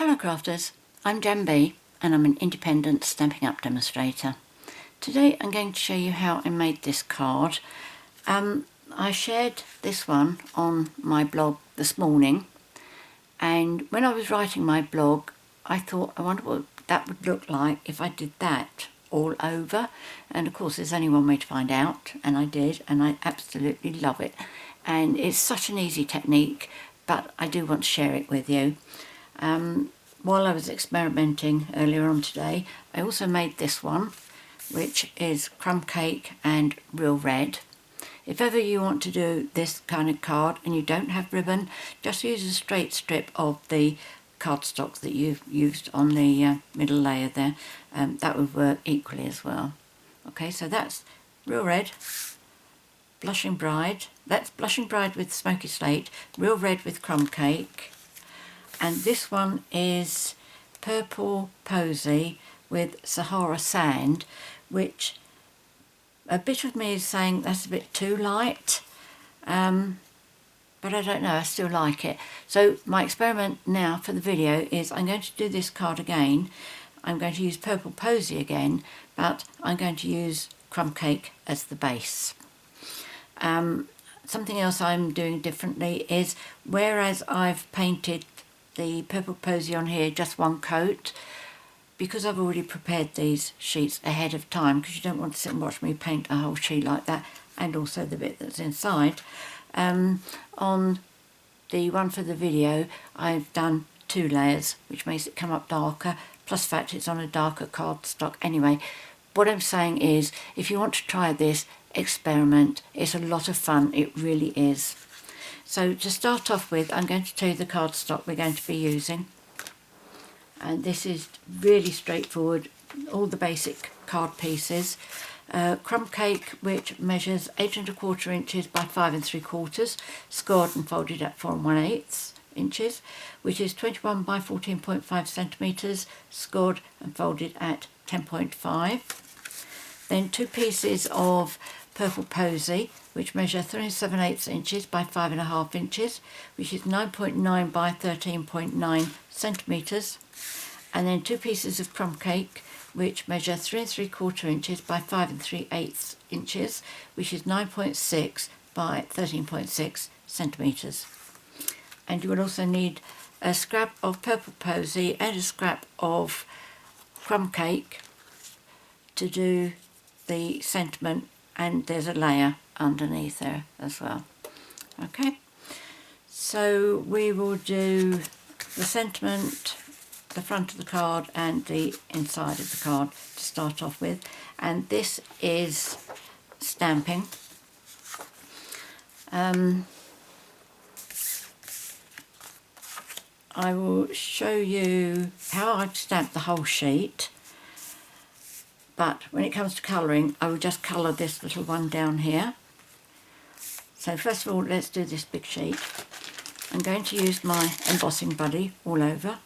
Hello crafters, I'm JanB and I'm an independent Stampin' Up demonstrator. Today I'm going to show you how I made this card. I shared this one on my blog this morning, and when I was writing my blog I thought, I wonder what that would look like if I did that all over, and of course there's only one way to find out, and I did, and I absolutely love it, and it's such an easy technique, but I do want to share it with you. While I was experimenting earlier on today, I also made this one, which is Crumb Cake and Real Red. If ever you want to do this kind of card and you don't have ribbon, just use a straight strip of the cardstock that you've used on the middle layer there. That would work equally as well. Okay, so that's Real Red, Blushing Bride. That's Blushing Bride with Smoky Slate, Real Red with Crumb Cake. And this one is Purple Posy with Sahara Sand, which a bit of me is saying that's a bit too light, but I don't know, I still like it. So my experiment now for the video is I'm going to do this card again. I'm going to use Purple Posy again, but I'm going to use Crumb Cake as the base. Something else I'm doing differently is, whereas I've painted the Purple Posy on here just one coat, because I've already prepared these sheets ahead of time, because you don't want to sit and watch me paint a whole sheet like that, and also the bit that's inside. On the one for the video I've done 2 layers, which makes it come up darker, plus the fact it's on a darker cardstock anyway. What I'm saying is, if you want to try this, experiment. It's a lot of fun, it really is. So to start off with, I'm going to tell you the cardstock we're going to be using. And this is really straightforward, all the basic card pieces. Crumb Cake, which measures 8 1/4 inches by 5 3/4, scored and folded at 4 1/8 inches, which is 21 by 14.5 centimetres, scored and folded at 10.5. Then 2 pieces of Purple Posy, which measure 3 7/8 inches by 5 1/2 inches, which is 9.9 by 13.9 centimetres. And then 2 pieces of Crumb Cake, which measure 3 3/4 inches by 5 3/8 inches, which is 9.6 by 13.6 centimetres. And you will also need a scrap of Purple Posy and a scrap of Crumb Cake to do the sentiment, and there's a layer underneath there as well. Okay, so we will do the sentiment, the front of the card and the inside of the card to start off with, and this is stamping. I will show you how I've stamped the whole sheet, but when it comes to colouring I will just colour this little one down here. So first of all, let's do this big sheet. I'm going to use my embossing buddy all over.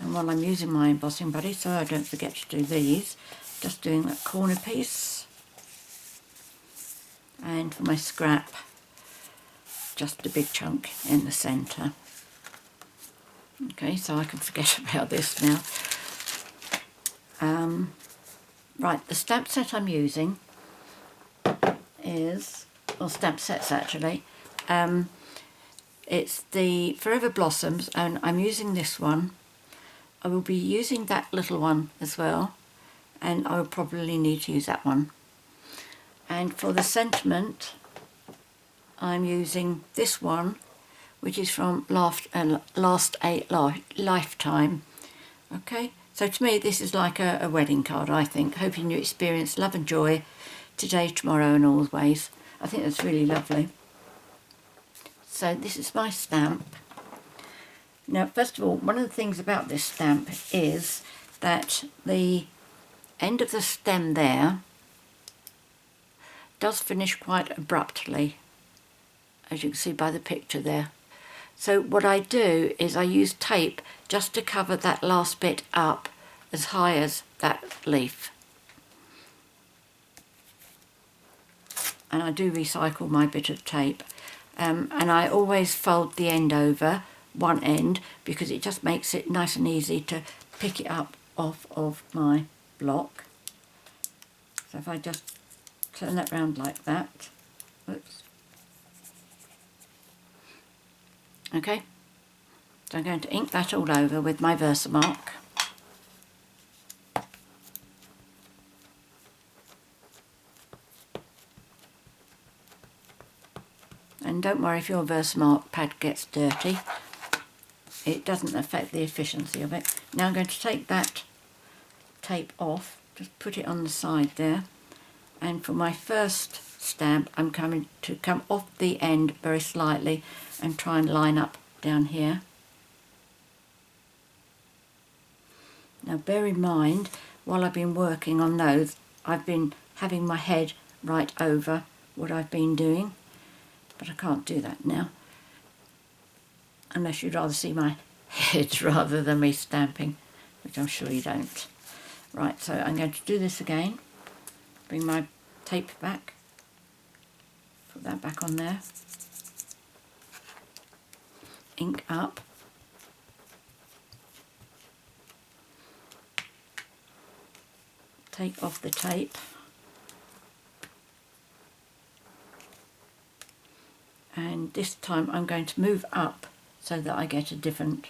And while I'm using my embossing buddy, so I don't forget to do these, just doing that corner piece. And for my scrap, just a big chunk in the centre. Okay, so I can forget about this now. Right, the stamp set I'm using is, or stamp sets actually, it's the Forever Blossoms, and I'm using this one. I will be using that little one as well, and I will probably need to use that one. And for the sentiment, I'm using this one, which is from Last a Lifetime. Okay, so to me this is like a wedding card, I think. Hoping you experience love and joy today, tomorrow and always. I think that's really lovely. So this is my stamp. Now first of all, one of the things about this stamp is that the end of the stem there does finish quite abruptly, as you can see by the picture there. So what I do is I use tape just to cover that last bit up as high as that leaf. And I do recycle my bit of tape. and I always fold the end over, one end, because it just makes it nice and easy to pick it up off of my block. So if I just turn that round like that, oops. Okay, so I'm going to ink that all over with my Versamark. And don't worry if your Versamark pad gets dirty, it doesn't affect the efficiency of it. Now I'm going to take that tape off, just put it on the side there, and for my first stamp I'm coming to come off the end very slightly and try and line up down here. Now bear in mind, while I've been working on those, I've been having my head right over what I've been doing, but I can't do that now, unless you'd rather see my head rather than me stamping, which I'm sure you don't. Right, so I'm going to do this again, bring my tape back, put that back on there, ink up, take off the tape, and this time I'm going to move up so that I get a different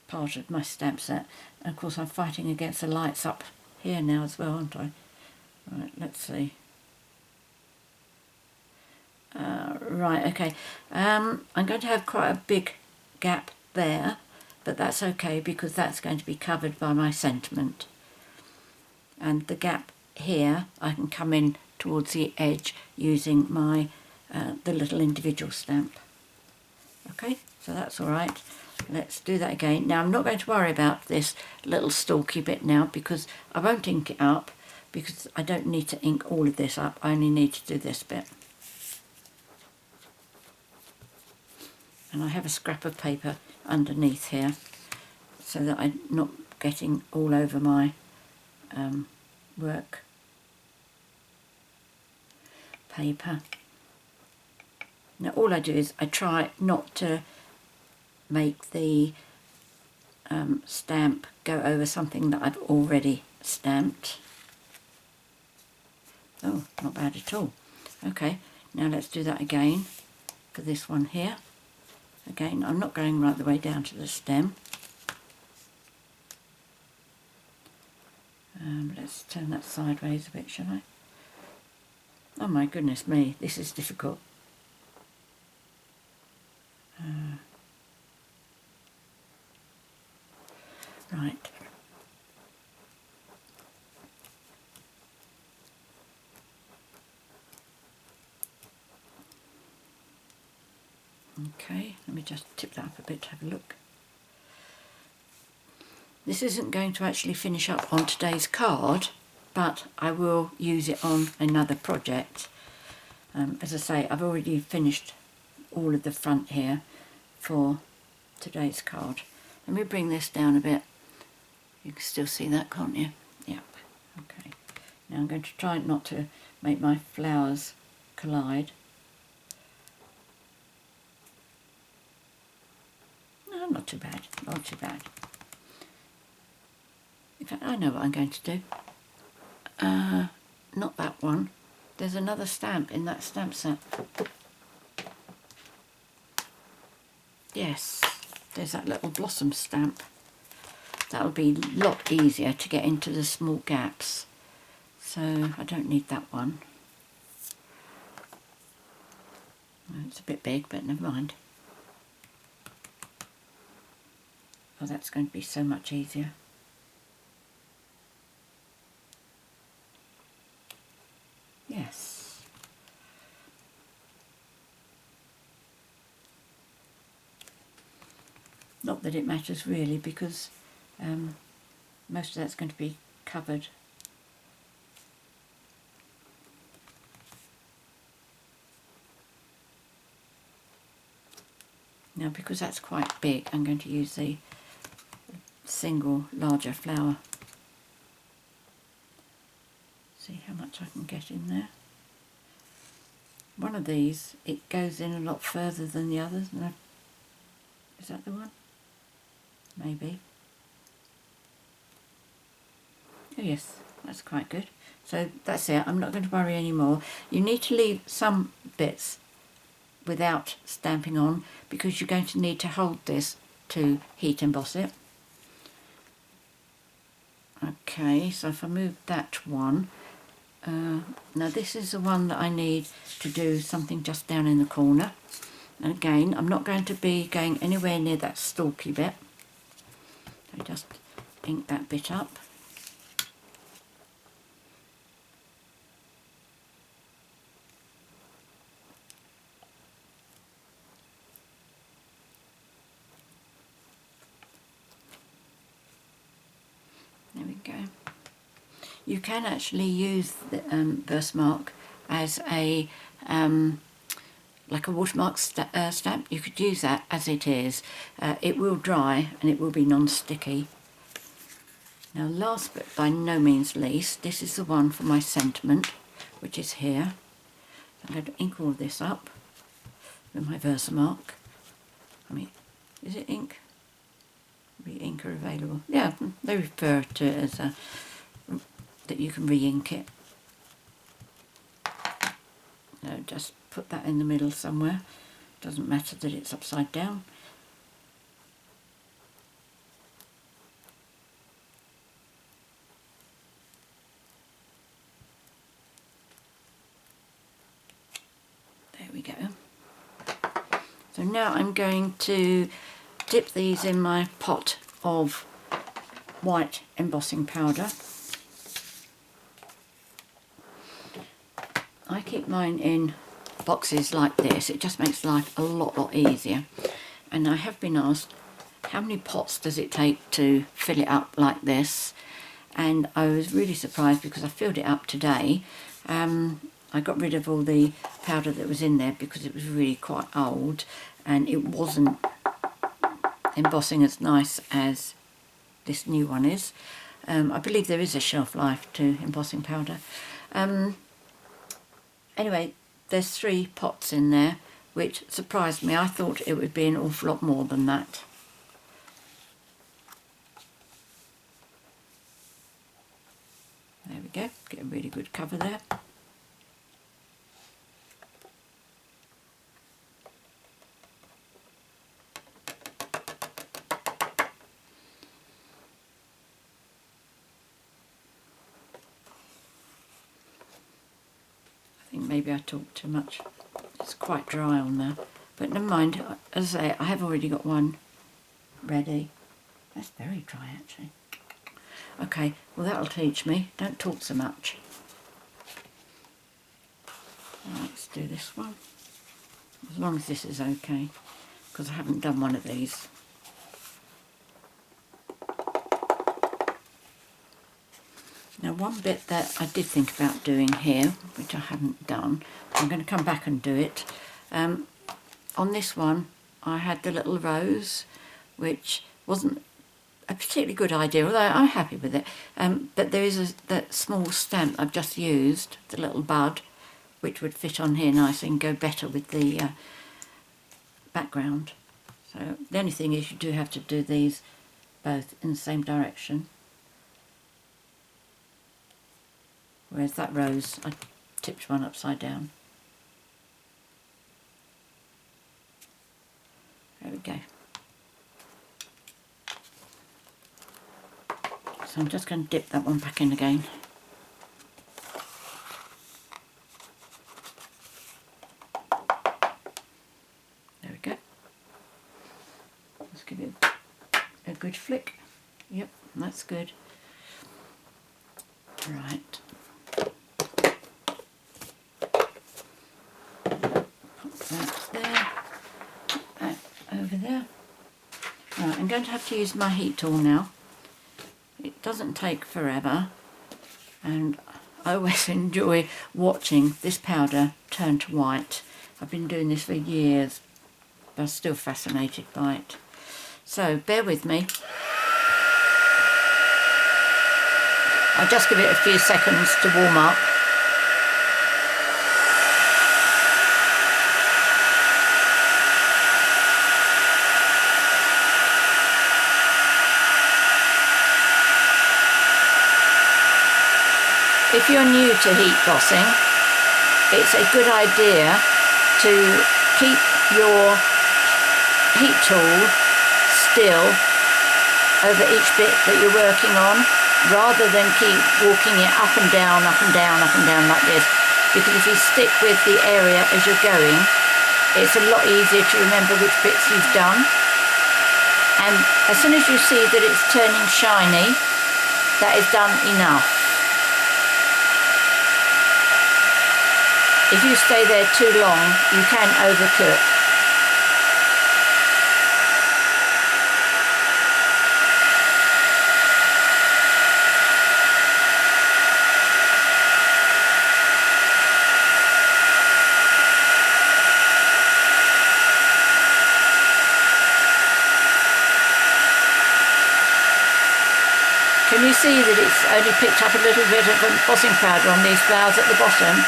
part of my stamp set. And of course I'm fighting against the lights up here now as well, aren't I? Right, let's see. Right, okay. I'm going to have quite a big gap there, but that's okay because that's going to be covered by my sentiment. And the gap here I can come in towards the edge using my the little individual stamp. Okay, so that's all right. Let's do that again. Now I'm not going to worry about this little stalky bit now because I won't ink it up, because I don't need to ink all of this up. I only need to do this bit. And I have a scrap of paper underneath here so that I'm not getting all over my work paper. Now all I do is I try not to make the stamp go over something that I've already stamped. Oh, not bad at all. Okay, now let's do that again for this one here. Again, I'm not going right the way down to the stem. Let's turn that sideways a bit, shall I? Oh my goodness me, this is difficult. Right. Okay, let me just tip that up a bit to have a look. This isn't going to actually finish up on today's card, but I will use it on another project. As I say, I've already finished all of the front here for today's card. Let me bring this down a bit. You can still see that, can't you? Yep. Okay. Now I'm going to try not to make my flowers collide. No, not too bad. Not too bad. In fact, I know what I'm going to do. Not that one. There's another stamp in that stamp set. Yes, there's that little blossom stamp. That'll be a lot easier to get into the small gaps. So I don't need that one. It's a bit big, but never mind. Oh, that's going to be so much easier. Yes. Not that it matters really, because most of that's going to be covered. Now, because that's quite big, I'm going to use the single larger flower. See how much I can get in there. one of these, it goes in a lot further than the others. No, is that the one? Maybe. Oh yes, that's quite good. So that's it. I'm not going to worry anymore. You need to leave some bits without stamping on because you're going to need to hold this to heat emboss it. Okay, so if I move that one, now this is the one that I need to do something just down in the corner. And again, I'm not going to be going anywhere near that stalky bit. So just ink that bit up. There we go. You can actually use the birthmark as a like a watermark stamp. You could use that as it is. It will dry and it will be non-sticky. Now last but by no means least, this is the one for my sentiment, which is here. I'm going to ink all this up with my Versamark. I mean, is it ink? Re-inker available. Yeah, they refer to it as a, that you can re-ink it. No, just put that in the middle somewhere. Doesn't matter that it's upside down. There we go. So now I'm going to dip these in my pot of white embossing powder. I keep mine in boxes like this. It just makes life a lot easier. And I have been asked, how many pots does it take to fill it up like this? And I was really surprised because I filled it up today. I got rid of all the powder that was in there because it was really quite old and it wasn't embossing as nice as this new one is. I believe there is a shelf life to embossing powder. Anyway, there's 3 pots in there, which surprised me. I thought it would be an awful lot more than that. There we go, get a really good cover there. I think maybe I talked too much. It's quite dry on there, but never mind. As I say, I have already got one ready. That's very dry actually. Okay, well that'll teach me. Don't talk so much. Right, let's do this one. As long as this is okay, because I haven't done one of these. Now one bit that I did think about doing here, which I haven't done, I'm going to come back and do it. On this one I had the little rose, which wasn't a particularly good idea, although I'm happy with it. But there is that small stamp I've just used, the little bud, which would fit on here nicely and go better with the background. So the only thing is you do have to do these both in the same direction. Whereas that rose, I tipped one upside down. There we go. So I'm just going to dip that one back in again. There we go. Let's give it a good flick. Yep, that's good. Right. Pop that there. Put that over there. Right, I'm going to have to use my heat tool now. It doesn't take forever, and I always enjoy watching this powder turn to white. I've been doing this for years, but I'm still fascinated by it. So bear with me. I'll just give it a few seconds to warm up. if you're new to heat bossing, it's a good idea to keep your heat tool still over each bit that you're working on, rather than keep walking it up and down, up and down, up and down like this. Because if you stick with the area as you're going, it's a lot easier to remember which bits you've done. And as soon as you see that it's turning shiny, that is done enough. If you stay there too long, you can overcook. Can you see that it's only picked up a little bit of embossing powder on these flowers at the bottom?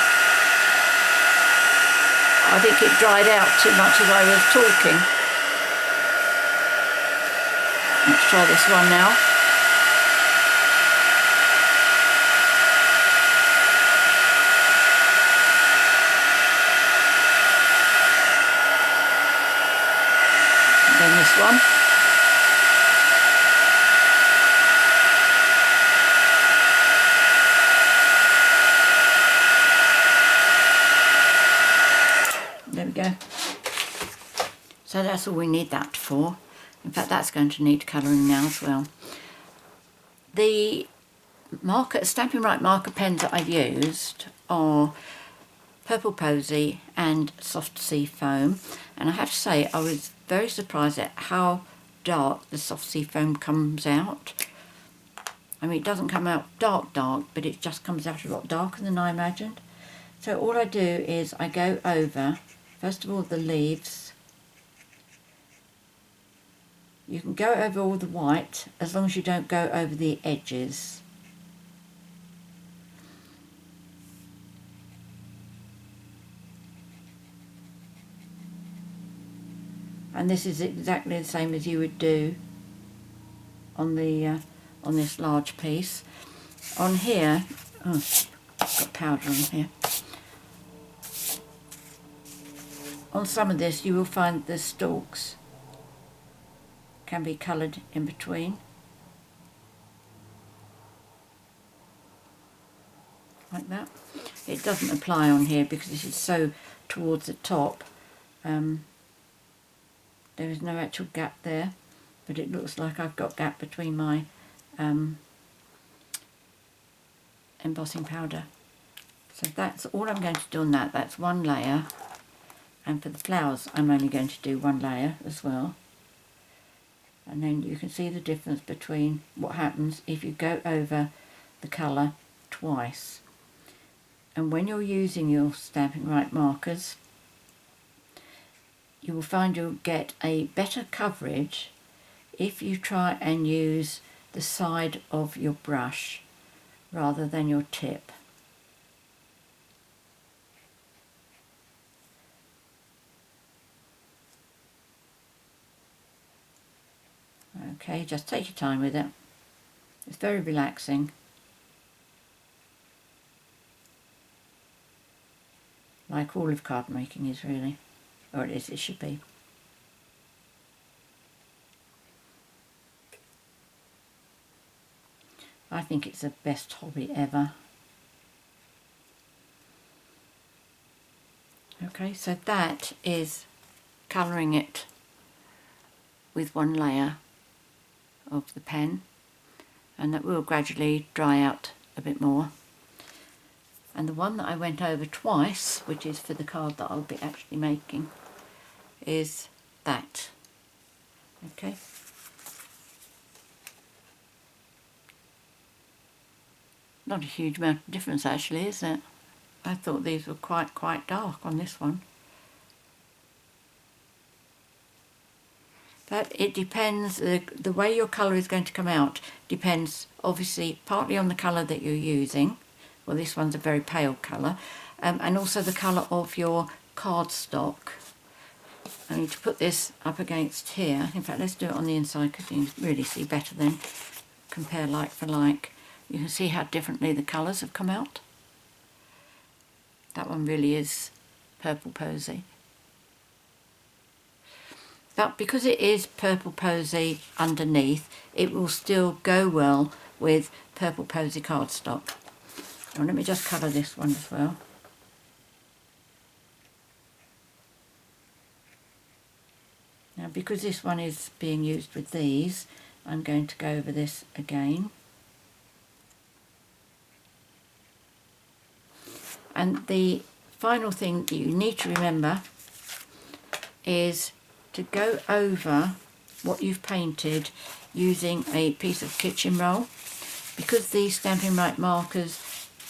I think it dried out too much as I was talking. Let's try this one now. And then this one. There we go. So that's all we need that for. In fact, that's going to need colouring now as well. The Stampin' Right marker pens that I've used are Purple Posy and Soft Sea Foam. And I have to say, I was very surprised at how dark the Soft Sea Foam comes out. I mean, it doesn't come out dark, but it just comes out a lot darker than I imagined. So all I do is I go over, first of all, the leaves. You can go over all the white as long as you don't go over the edges. And this is exactly the same as you would do on the on this large piece. On here, oh, I've got powder on here. On some of this you will find the stalks can be coloured in between. Like that. It doesn't apply on here because this is so towards the top. There is no actual gap there, but it looks like I've got gap between my embossing powder. So that's all I'm going to do on that. That's one layer. And for the flowers, I'm only going to do one layer as well. And then you can see the difference between what happens if you go over the colour twice. And when you're using your Stampin' Right markers, you will find you'll get a better coverage if you try and use the side of your brush rather than your tip. Okay, just take your time with it. It's very relaxing. Like all of card making is really, or it should be. I think it's the best hobby ever. Okay, so that is colouring it with one layer of the pen, and that will gradually dry out a bit more. And the one that I went over twice, which is for the card that I'll be actually making, is that. Okay. Not a huge amount of difference actually, is it? I thought these were quite dark on this one. But it depends, the way your colour is going to come out depends obviously partly on the colour that you're using. Well, this one's a very pale colour, and also the colour of your cardstock. I need to put this up against here. In fact, let's do it on the inside because you can really see better then. Compare like for like. You can see how differently the colours have come out. That one really is Purple Posy. But because it is Purple Posy underneath, it will still go well with Purple Posy cardstock. And let me just colour this one as well. Now because this one is being used with these, I'm going to go over this again. And the final thing that you need to remember is to go over what you've painted using a piece of kitchen roll. Because these Stampin' Right markers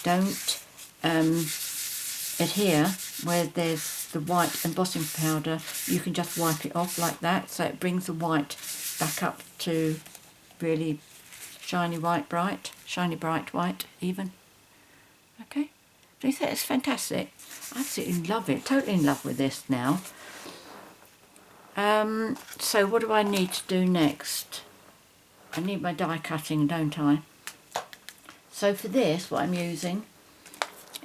don't adhere where there's the white embossing powder, you can just wipe it off like that, so it brings the white back up to really shiny white bright, shiny bright white even. Okay, do you think it's fantastic? I absolutely love it, totally in love with this now. So what do I need to do next? I need my die cutting, don't I? So for this, what I'm using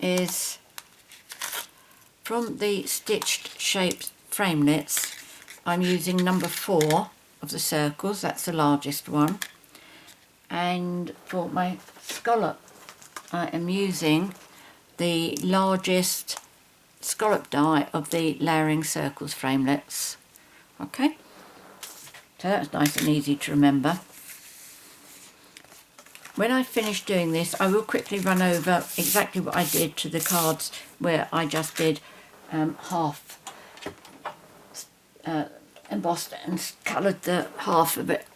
is from the stitched shaped framelits, I'm using number 4 of the circles, that's the largest one. And for my scallop, I am using the largest scallop die of the layering circles framelits. Okay, so that's nice and easy to remember. When I finish doing this, I will quickly run over exactly what I did to the cards where I just did half embossed and coloured the half of it.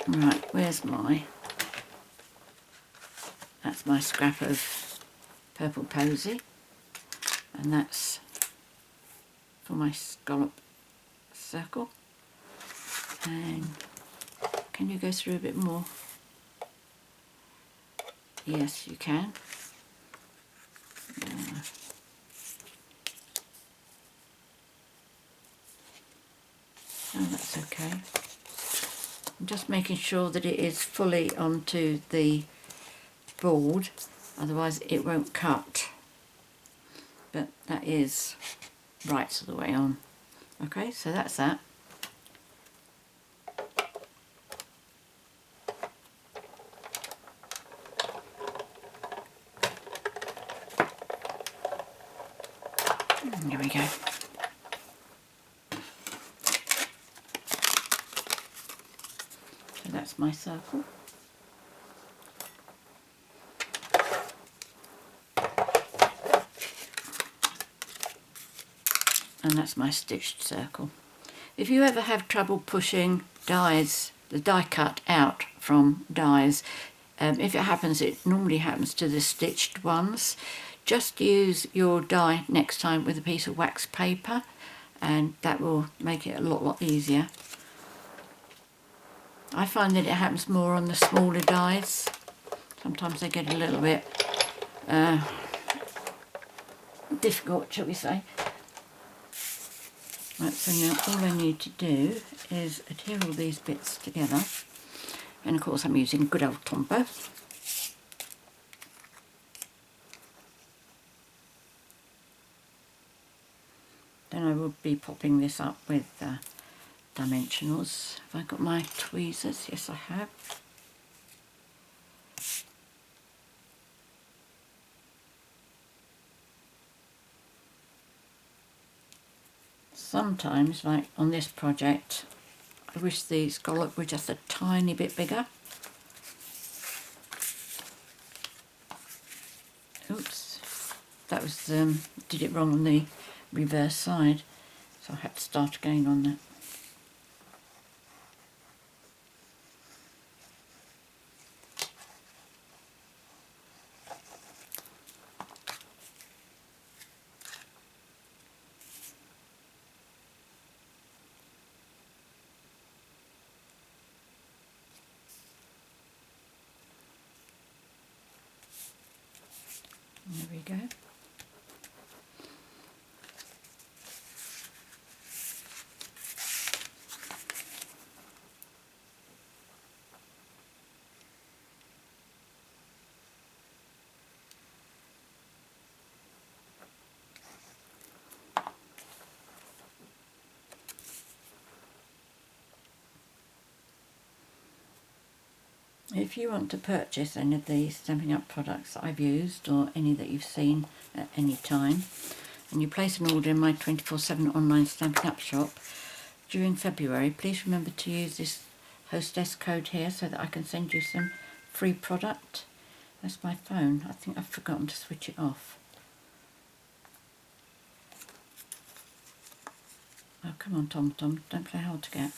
Right, where's that's my scrap of Purple Posy, and that's for my scallop circle. And can you go through a bit more? Yes, you can. Oh, that's okay. I'm just making sure that it is fully onto the board, otherwise it won't cut. But that is right to the way on. Okay, so that's that. There we go. So that's my circle. And that's my stitched circle. If you ever have trouble pushing dies, the die cut out from dies, if it happens, it normally happens to the stitched ones. Just use your die next time with a piece of wax paper and that will make it a lot easier. I find that it happens more on the smaller dies. Sometimes they get a little bit difficult, shall we say. Right, so now all I need to do is adhere all these bits together, and of course I'm using good old Tombow. Then I will be popping this up with dimensionals. Have I got my tweezers? Yes, I have. Sometimes, like on this project, I wish the scallop were just a tiny bit bigger. Oops, that was did it wrong on the reverse side, so I had to start again on that. There we go. If you want to purchase any of the Stampin' Up products that I've used, or any that you've seen at any time, and you place an order in my 24/7 online Stampin' Up shop during February, please remember to use this hostess code here so that I can send you some free product. That's my phone. I think I've forgotten to switch it off. Oh, come on, Tom, don't play hard to get.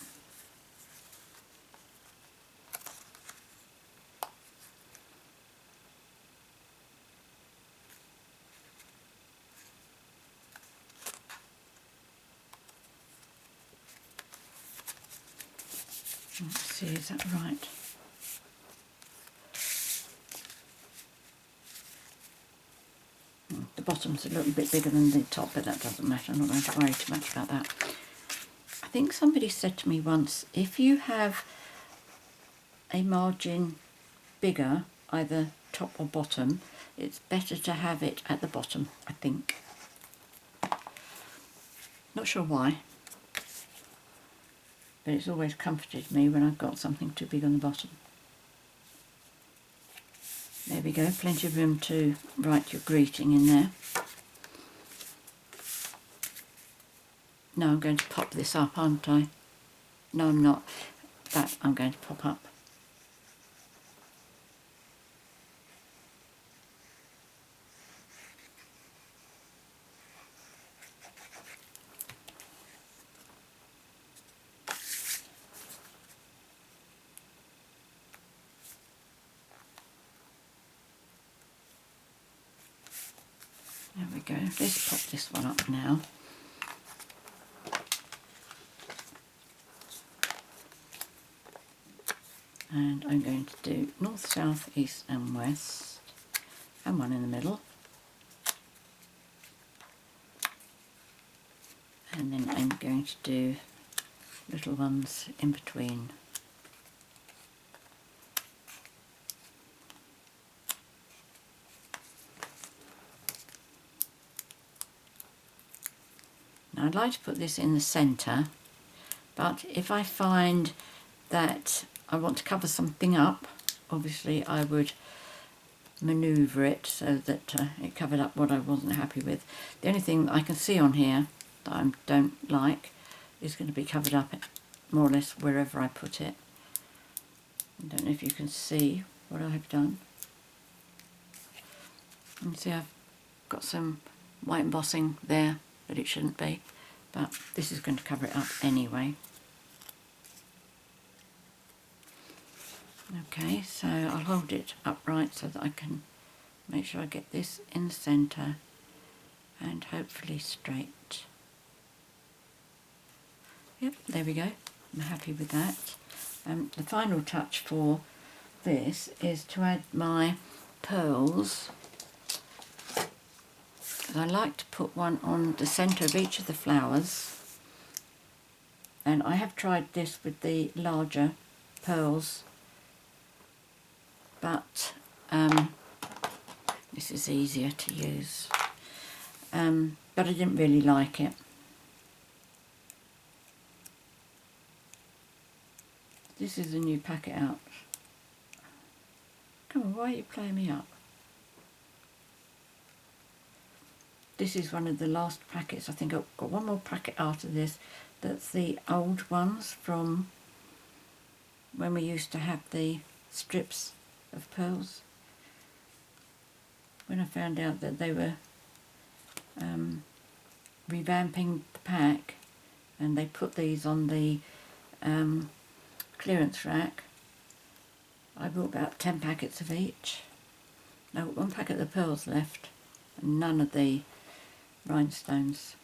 Let's see, is that right? The bottom's a little bit bigger than the top, but that doesn't matter. I'm not going to worry too much about that. I think somebody said to me once, if you have a margin bigger, either top or bottom, it's better to have it at the bottom, I think. Not sure why, but it's always comforted me when I've got something too big on the bottom. There we go, plenty of room to write your greeting in there. Now I'm going to pop this up, aren't I? No, I'm not. That I'm going to pop up. There we go. Let's pop this one up now. And I'm going to do north, south, east and west, and one in the middle. And then I'm going to do little ones in between. Now I'd like to put this in the centre, but if I find that I want to cover something up, obviously I would manoeuvre it so that it covered up what I wasn't happy with. The only thing I can see on here that I don't like is going to be covered up more or less wherever I put it. I don't know if you can see what I've done. You can see I've got some white embossing there that it shouldn't be, but this is going to cover it up anyway. Okay, so I'll hold it upright so that I can make sure I get this in the centre and hopefully straight. Yep, there we go. I'm happy with that. The final touch for this is to add my pearls. I like to put one on the centre of each of the flowers, and I have tried this with the larger pearls, but this is easier to use, but I didn't really like it. This is a new packet out. Come on, why are you playing me up? This is one of the last packets. I think I've got one more packet after this. That's the old ones from when we used to have the strips of pearls. When I found out that they were revamping the pack and they put these on the clearance rack, I bought about 10 packets of each. Now I've got one packet of the pearls left and none of the rhinestones.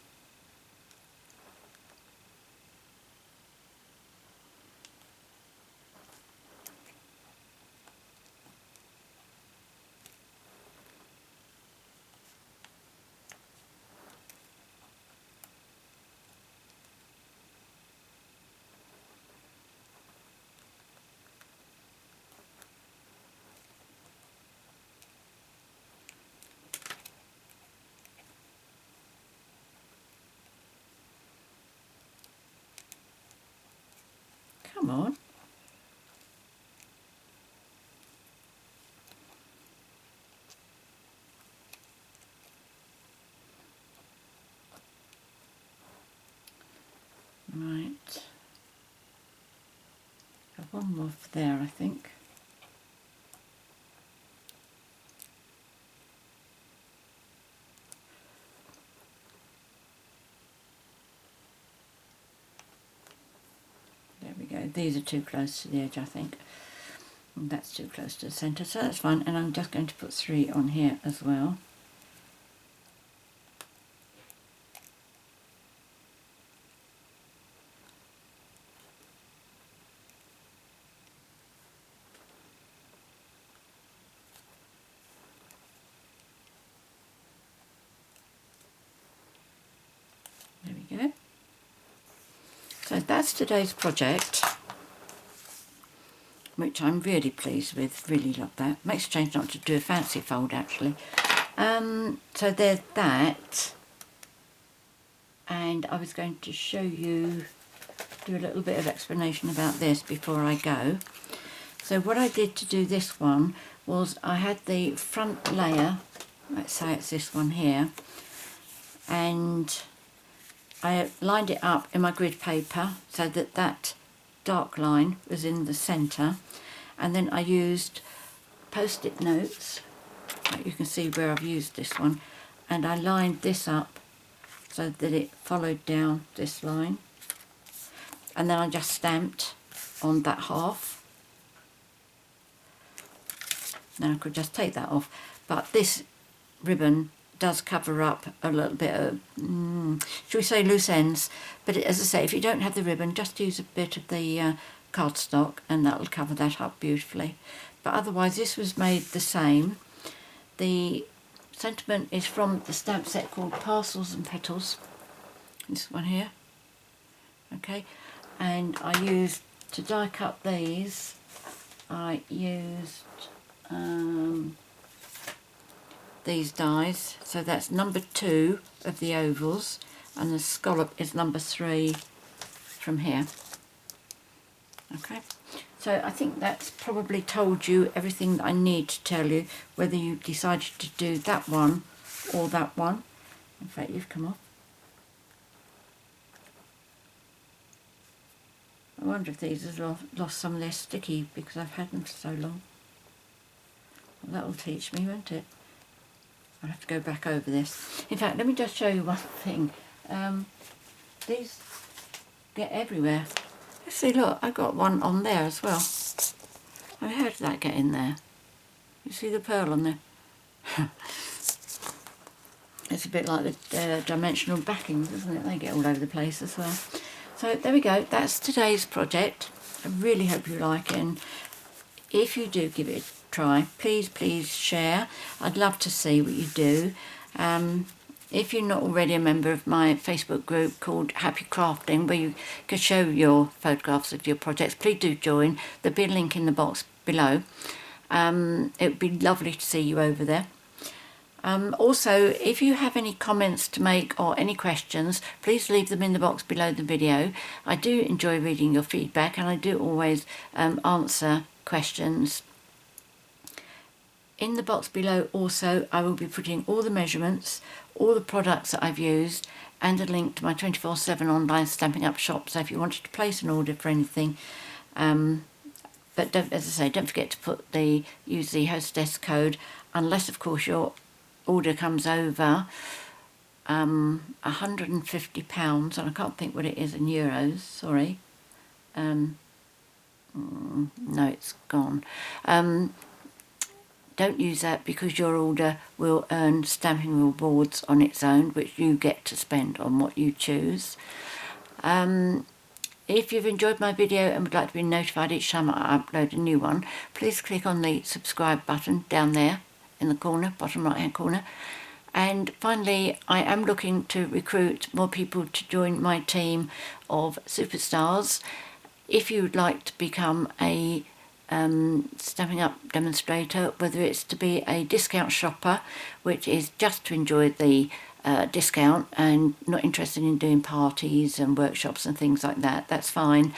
Come on. Right. Got one more there, I think. There we go. These are too close to the edge, I think. And that's too close to the centre, so that's fine. And I'm just going to put 3 on here as well. There we go. So that's today's project, which I'm really pleased with, really love that. Makes a change not to do a fancy fold actually. So there's that, and I was going to show you, do a little bit of explanation about this before I go. So what I did to do this one was I had the front layer, let's say it's this one here, and I lined it up in my grid paper so that that dark line was in the centre, and then I used post-it notes, like you can see where I've used this one, and I lined this up so that it followed down this line, and then I just stamped on that half. Now I could just take that off, but this ribbon does cover up a little bit of, should we say, loose ends, but as I say, if you don't have the ribbon, just use a bit of the cardstock and that'll cover that up beautifully. But otherwise this was made the same. The sentiment is from the stamp set called Parcels and Petals, this one here, okay, and I used, to die cut these, I used these dies, so that's number 2 of the ovals, and the scallop is number 3 from here. Okay, so I think that's probably told you everything that I need to tell you, whether you decided to do that one or that one. In fact, you've come off. I wonder if these have lost some of their sticky because I've had them for so long. Well, that'll teach me, won't it? I'll have to go back over this. In fact, let me just show you one thing. These get everywhere. Let's see, look, I got one on there as well. How did that get in there? You see the pearl on there? It's a bit like the dimensional backings, isn't it? They get all over the place as well. So there we go, that's today's project. I really hope you like it, and if you do give it a try, please share. I'd love to see what you do. If you're not already a member of my Facebook group called Happy Crafting, where you can show your photographs of your projects, please do join. There'll be a link in the box below. It would be lovely to see you over there. Also, if you have any comments to make or any questions, please leave them in the box below the video. I do enjoy reading your feedback, and I do always answer questions. In the box below also, I will be putting all the measurements, all the products that I've used, and a link to my 24/7 online Stampin' Up shop, so if you wanted to place an order for anything. But don't, as I say, don't forget to use the hostess code, unless of course your order comes over £150, and I can't think what it is in euros, sorry. No, it's gone. Don't use that, because your order will earn stamping rewards on its own, which you get to spend on what you choose. If you've enjoyed my video and would like to be notified each time I upload a new one, please click on the subscribe button down there in the corner, bottom right hand corner. And finally, I am looking to recruit more people to join my team of superstars. If you would like to become a Stampin' Up demonstrator, whether it's to be a discount shopper, which is just to enjoy the discount and not interested in doing parties and workshops and things like that, that's fine.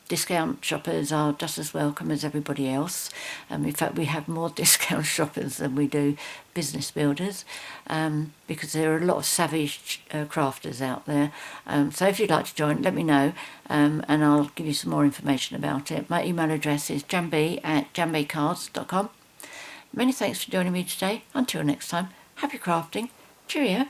discount shoppers are just as welcome as everybody else. In fact, we have more discount shoppers than we do business builders, because there are a lot of savvy crafters out there. So if you'd like to join, let me know, and I'll give you some more information about it. My email address is janb@janbcards.com. Many thanks for joining me today. Until next time, happy crafting. Cheerio.